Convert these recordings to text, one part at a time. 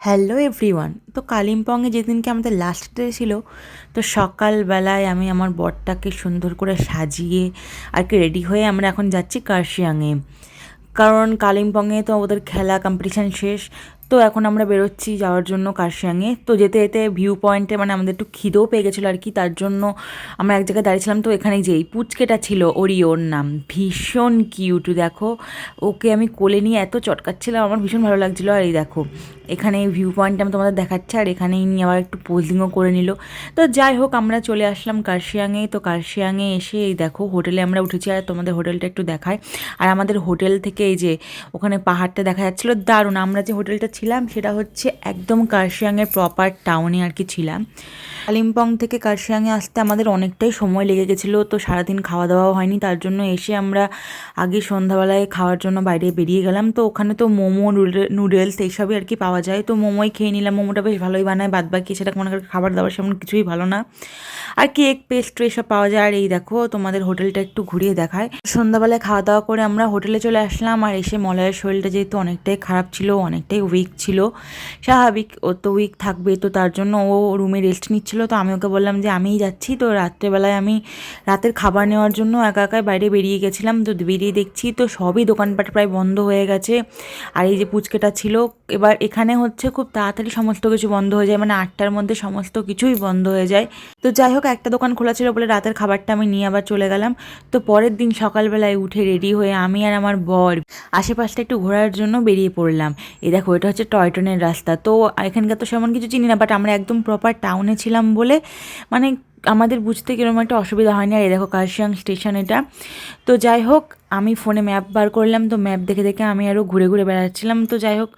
Hello everyone. তো কালিম্পংয়ে যেদিনকে আমাদের লাস্ট ডে ছিল, তো সকালবেলায় আমি আমার বরটাকে সুন্দর করে সাজিয়ে আর কি রেডি হয়ে আমরা এখন যাচ্ছি কার্শিয়াংয়ে। কারণ কালিম্পংয়ে তো ওদের খেলা কম্পিটিশান শেষ, তো এখন আমরা বেরোচ্ছি যাওয়ার জন্য কার্শিয়াংয়ে। তো যেতে যেতে ভিউ পয়েন্টে মানে আমাদের একটু খিদেও পেয়ে গেছিলো আর কি, তার জন্য আমরা এক জায়গায় দাঁড়িয়েছিলাম। তো এখানে যেই পুচকেটা ছিল, ওর নাম, ভীষণ কিউট। দেখো ওকে আমি কোলে নিয়ে এত চটকাচ্ছিলাম, আমার ভীষণ ভালো লাগছিলো। আর এই দেখো এখানে ভিউ পয়েন্টটা আমি তোমাদের দেখাচ্ছি, আর এখানেই নিয়ে আবার একটু পোজিংও করে নিল। তো যাই হোক আমরা চলে আসলাম কার্শিয়াংয়ে। তো কার্শিয়াংয়ে এসে এই দেখো হোটেলে আমরা উঠেছি, আর তোমাদের হোটেলটা একটু দেখায়। আর আমাদের হোটেল থেকে এই যে ওখানে পাহাড়টা দেখা যাচ্ছিলো, দারুণ। আমরা যে হোটেলটা ছিলাম সেটা হচ্ছে একদম কার্শিয়াংয়ের প্রপার টাউনে আর কি ছিলাম। কালিম্পং থেকে কার্শিয়াংয়ে আসতে আমাদের অনেকটাই সময় লেগে গেছিলো, তো সারাদিন খাওয়া দাওয়াও হয়নি, তার জন্য এসে আমরা আগে সন্ধ্যাবেলায় খাওয়ার জন্য বাইরে বেরিয়ে গেলাম। তো ওখানে তো মোমো, নুডলস এইসবই আর কি পাওয়া যায়, তো মোমোই খেয়ে নিলাম। মোমোটা বেশ ভালোই বানায়, বাদ বাকি সেটা মনে করি খাবার দাবার সেমন কিছুই ভালো না। আর কেক পেস্ট্রি এসব পাওয়া যায়। আর এই দেখো তোমাদের হোটেলটা একটু ঘুরিয়ে দেখায়। সন্ধ্যাবেলায় খাওয়া দাওয়া করে আমরা হোটেলে চলে আসলাম। আর এসে মলয়ের শরীরটা যেহেতু অনেকটাই খারাপ ছিল, অনেকটাই উইক ছিল, স্বাভাবিক, ও তো উইক থাকবে, তো তার জন্য ও রুমে রেস্ট নিচ্ছিল। তো আমি ওকে বললাম যে আমিই যাচ্ছি। তো রাত্রেবেলায় আমি রাতের খাবার নেওয়ার জন্য একা একাই বাইরে বেরিয়ে গেছিলাম। তো বেরিয়ে দেখছি তো সবই দোকানপাট প্রায় বন্ধ হয়ে গেছে। আর এই যে পুচকেটা ছিল, এবার এখানে হচ্ছে খুব তাড়াতাড়ি সমস্ত কিছু বন্ধ হয়ে যায়, মানে 8টার মধ্যে সমস্ত কিছুই বন্ধ হয়ে যায়। তো যাই হোক একটা দোকান খোলা ছিল বলে রাতের খাবারটা আমি নিয়ে আবার চলে গেলাম। তো পরের দিন সকালবেলায় উঠে রেডি হয়ে আমি আর আমার বর আশেপাশটা একটু ঘোরার জন্য বেরিয়ে পড়লাম। এই দেখো এটা হচ্ছে টয় ট্রেনের রাস্তা। তো এখানকার তো সেমন কিছু চিনি না, বাট আমরা একদম প্রপার টাউনে ছিলাম বলে মানে আমাদের বুঝতে কিরকম একটা অসুবিধা হয়নি। আর এই দেখো কার্শিয়াং স্টেশন এটা। তো যাই হোক আমি ফোনে ম্যাপ বার করলাম, তো ম্যাপ দেখে দেখে আমি আরও ঘুরে ঘুরে বেড়াচ্ছিলাম। তো যাই হোক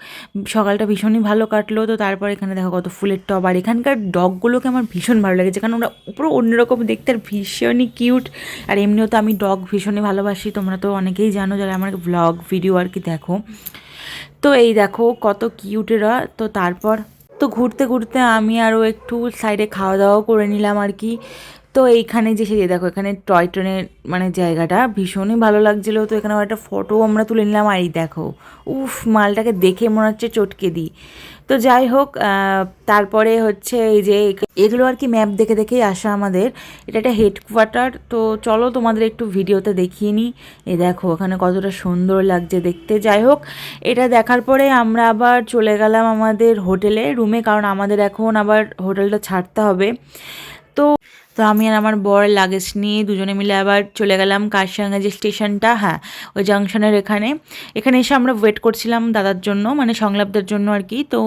সকালটা ভীষণই ভালো কাটলো। তো তারপর এখানে দেখো কত ফুলের টব, আর এখানকার ডগগুলোকে আমার ভীষণ ভালো লেগেছে, কারণ ওরা পুরো অন্যরকম দেখতে আর ভীষণই কিউট। আর এমনিও তো আমি ডগ ভীষণই ভালোবাসি, তোমরা তো অনেকেই জানো যারা আমার ব্লগ ভিডিও আর কি দেখো। তো এই দেখো কত কিউট এরা। তো তারপর তো ঘুরতে ঘুরতে আমি আরও একটু সাইডে খাওয়া দাওয়াও করে নিলাম আর কি। তো এইখানে যে সেই দেখো এখানে টয় ট্রেনের মানে জায়গাটা ভীষণই ভালো লাগছিলো। তো এখানে একটা ফটো আমরা তুলে নিলাম। আর এই দেখো উফ, মালটাকে দেখে মনে হচ্ছে চটকে দিই। তো যাই হোক তারপরে হচ্ছে এই যে এগুলো আর কি ম্যাপ দেখে দেখেই আসা আমাদের। এটা একটা হেডকোয়ার্টার। তো চলো তোমাদের একটু ভিডিওতে দেখিয়ে নিই। এই দেখো ওখানে কতটা সুন্দর লাগছে দেখতে। যাই হোক এটা দেখার পরে আমরা আবার চলে গেলাম আমাদের হোটেলে রুমে, কারণ আমাদের এখন আবার হোটেলটা ছাড়তে হবে। তো তো আমি আর আমার বর লাগেজ নিয়ে দুজনে মিলে আবার চলে গেলাম কার্শিয়াংয়ে যে স্টেশনটা, হ্যাঁ ওই জাংশনের এখানে। এখানে এসে আমরা ওয়েট করছিলাম দাদার জন্য, মানে সংলাপদের জন্য আর কি। তো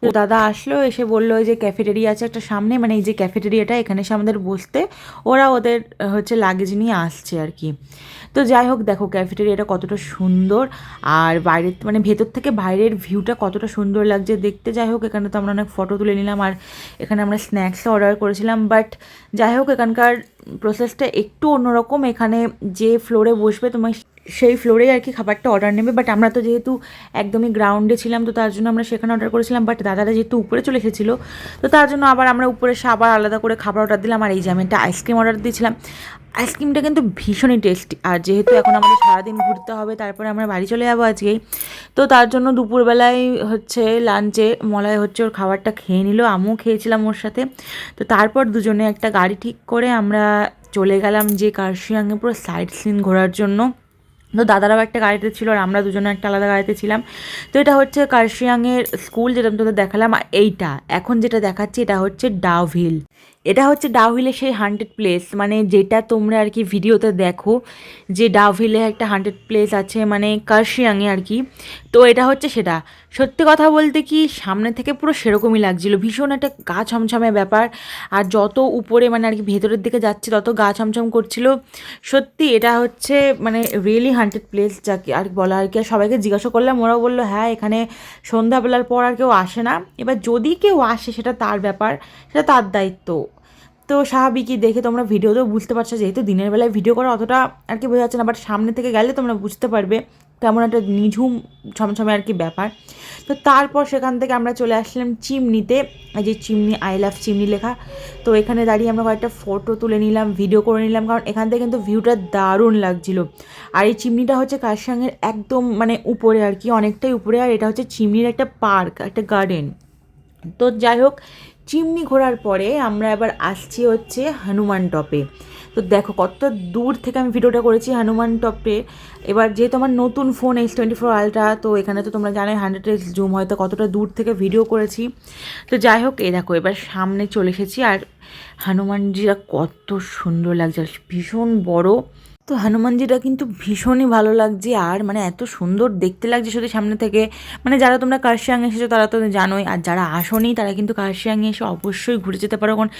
ও দাদা আসলো, এসে বললো যে ক্যাফেটেরিয়া আছে একটা সামনে, মানে এই যে ক্যাফেটেরিয়াটা, এখানে এসে আমাদের বসতে, ওরা ওদের হচ্ছে লাগেজ নিয়ে আসছে আর কি। তো যাই হোক দেখো ক্যাফেটেরিয়াটা কতটা সুন্দর, আর বাইরের মানে ভেতর থেকে বাইরের ভিউটা কতটা সুন্দর লাগছে দেখতে। যাই হোক এখানে তো আমরা অনেক ফটো তুলে নিলাম, আর এখানে আমরা স্ন্যাক্সও অর্ডার করেছিলাম। বাট যাই হোক এখানকার প্রসেসটা একটু অন্যরকম। এখানে যে ফ্লোরে বসবে তোমার সেই ফ্লোরেই আর কি খাবারটা অর্ডার নেবে। বাট আমরা তো যেহেতু একদমই গ্রাউন্ডে ছিলাম, তো তার জন্য আমরা সেখানে অর্ডার করেছিলাম। বাট দাদারা যেহেতু উপরে চলে এসেছিলো, তো তার জন্য আবার আমরা উপরে এসে আবার আলাদা করে খাবার অর্ডার দিলাম। আর এই যে আমি একটা আইসক্রিম অর্ডার দিয়েছিলাম, আইসক্রিমটা কিন্তু ভীষণই টেস্টি। আর যেহেতু এখন আমাদের সারাদিন ঘুরতে হবে, তারপরে আমরা বাড়ি চলে যাবো আজকেই, তো তার জন্য দুপুরবেলায় হচ্ছে লাঞ্চে মলয় হচ্ছে ওর খাবারটা খেয়ে নিল, আমিও খেয়েছিলাম ওর সাথে। তো তারপর দুজনে একটা গাড়ি ঠিক করে আমরা চলে গেলাম যে কার্শিয়াংয়ে পুরো সাইট সিন ঘোরার জন্য। তো দাদারাও একটা গাড়িতে ছিল, আর আমরা দুজনে একটা আলাদা গাড়িতে ছিলাম। তো এটা হচ্ছে কার্শিয়াংয়ের স্কুল, যেটা আমি তোদের দেখালাম। আর এইটা এখন যেটা দেখাচ্ছি এটা হচ্ছে ডাভ হিল। এটা হচ্ছে ডাভ হিলের সেই হান্টেড প্লেস, মানে যেটা তোমরা আর কি ভিডিওতে দেখো যে ডাভ হিলে একটা হান্টেড প্লেস আছে মানে কার্শিয়াংয়ে আর কি। তো এটা হচ্ছে সেটা। সত্যি কথা বলতে কি সামনে থেকে পুরো সেরকমই লাগছিলো, ভীষণ একটা গা ছমছমে ব্যাপার। আর যত উপরে মানে আর কি ভেতরের দিকে যাচ্ছে তত গা ছমছম করছিল। সত্যি এটা হচ্ছে মানে রিয়েলি হান্টেড প্লেস যাকে আর বলা আর কি। আর সবাইকে জিজ্ঞাসা করলাম, ওরাও বললো হ্যাঁ এখানে সন্ধ্যাবেলার পর আর কেউ আসে না। এবার যদি কেউ আসে সেটা তার ব্যাপার, সেটা তার দায়িত্ব। তো স্বাভাবিকই দেখে তোমরা ভিডিওতেও বুঝতে পারছো, যেহেতু দিনের বেলায় ভিডিও করা অতটা আর কি বোঝা যাচ্ছে না, বাট সামনে থেকে গেলে তোমরা বুঝতে পারবে কেমন একটা নিঝুম ছমছমে আর কি ব্যাপার। তো তারপর সেখান থেকে আমরা চলে আসলাম চিমনিতে, এই যে চিমনি, আই লাভ চিমনি লেখা। তো এখানে দাঁড়িয়ে আমরা কয়েকটা ফটো তুলে নিলাম, ভিডিও করে নিলাম, কারণ এখান থেকে কিন্তু ভিউটা দারুণ লাগছিলো। আর এই চিমনিটা হচ্ছে কার্শিয়াংয়ের একদম মানে উপরে আর কি, অনেকটাই উপরে। আর এটা হচ্ছে চিমনির একটা পার্ক, একটা গার্ডেন। তো যাই হোক, চিমনি ঘোরার পরে আমরা এবার আসছি হচ্ছে হনুমান টপে। তো দেখো কত দূর থেকে আমি ভিডিওটা করেছি হনুমান টপে। এবার যেহেতু আমার নতুন ফোন S24 আলট্রা, তো এখানে তো তোমরা জানোই 100x জুম, হয়তো কতটা দূর থেকে ভিডিও করেছি। তো যাই হোক, এই দেখো এবার সামনে চলে এসেছি, আর হনুমানজিরা কত সুন্দর লাগছে, ভীষণ বড়। তো হনুমানজিটা কিন্তু ভীষণই ভালো লাগছে, আর মানে এত সুন্দর দেখতে লাগছে সত্যি সামনে থেকে। মানে যারা তোমরা কার্শিয়াং এসেছো তারা তো জানোই, আর যারা আসোনি তারা কিন্তু কার্শিয়াংয়ে এসে অবশ্যই ঘুরে যেতে পারো, কারণ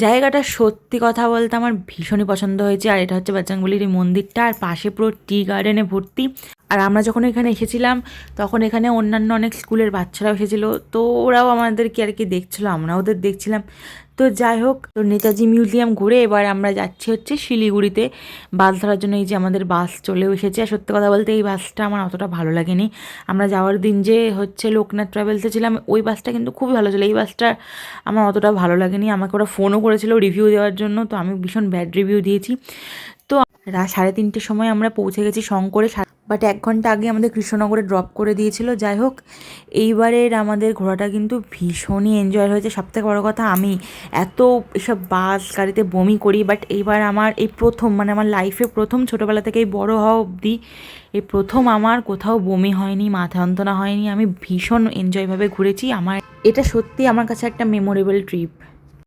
জায়গাটা সত্যি কথা বলতে আমার ভীষণই পছন্দ হয়েছে। আর এটা হচ্ছে বাজরংবলির এই মন্দিরটা, আর পাশে পুরো টি গার্ডেনে ভর্তি। আর আমরা যখন এখানে এসেছিলাম তখন এখানে অন্যান্য অনেক স্কুলের বাচ্চারাও এসেছিলো, তো ওরাও আমাদেরকে আর কি দেখছিলো, আমরা ওদের দেখছিলাম। তো যাই হোক, তো নেতাজি মিউজিয়াম ঘুরে এবার আমরা যাচ্ছি হচ্ছে শিলিগুড়িতে বাস ধরার জন্য। এই যে আমাদের বাস চলেও এসেছে। আর সত্যি কথা বলতে এই বাসটা আমার অতটা ভালো লাগেনি। আমরা যাওয়ার দিন যে হচ্ছে লোকনাথ ট্রাভেলসে ছিলাম, ওই বাসটা কিন্তু খুবই ভালো ছিল, এই বাসটা আমার অতটা ভালো লাগেনি। আমাকে ওরা ফোনও করেছিল রিভিউ দেওয়ার জন্য, তো আমি ভীষণ ব্যাড রিভিউ দিয়েছি। তো রাত 3:30টার সময় আমরা পৌঁছে গেছি শঙ্করে, বাট 1 ঘন্টা আগে আমাদের কৃষ্ণনগরে ড্রপ করে দিয়েছিল। যাই হোক, এইবারের আমাদের ঘোরাটা কিন্তু ভীষণই এনজয় হয়েছে। সবথেকে বড় কথা, আমি এত এসব বাস গাড়িতে বমি করি, বাট এইবার আমার এই প্রথম, মানে আমার লাইফে প্রথম, ছোটোবেলা থেকেই বড় হওয়া অবধি এই প্রথম আমার কোথাও বমি হয়নি, মাথা যন্ত্রণা হয়নি। আমি ভীষণ এনজয়ভাবে ঘুরেছি। আমার এটা সত্যি আমার কাছে একটা মেমোরেবল ট্রিপ।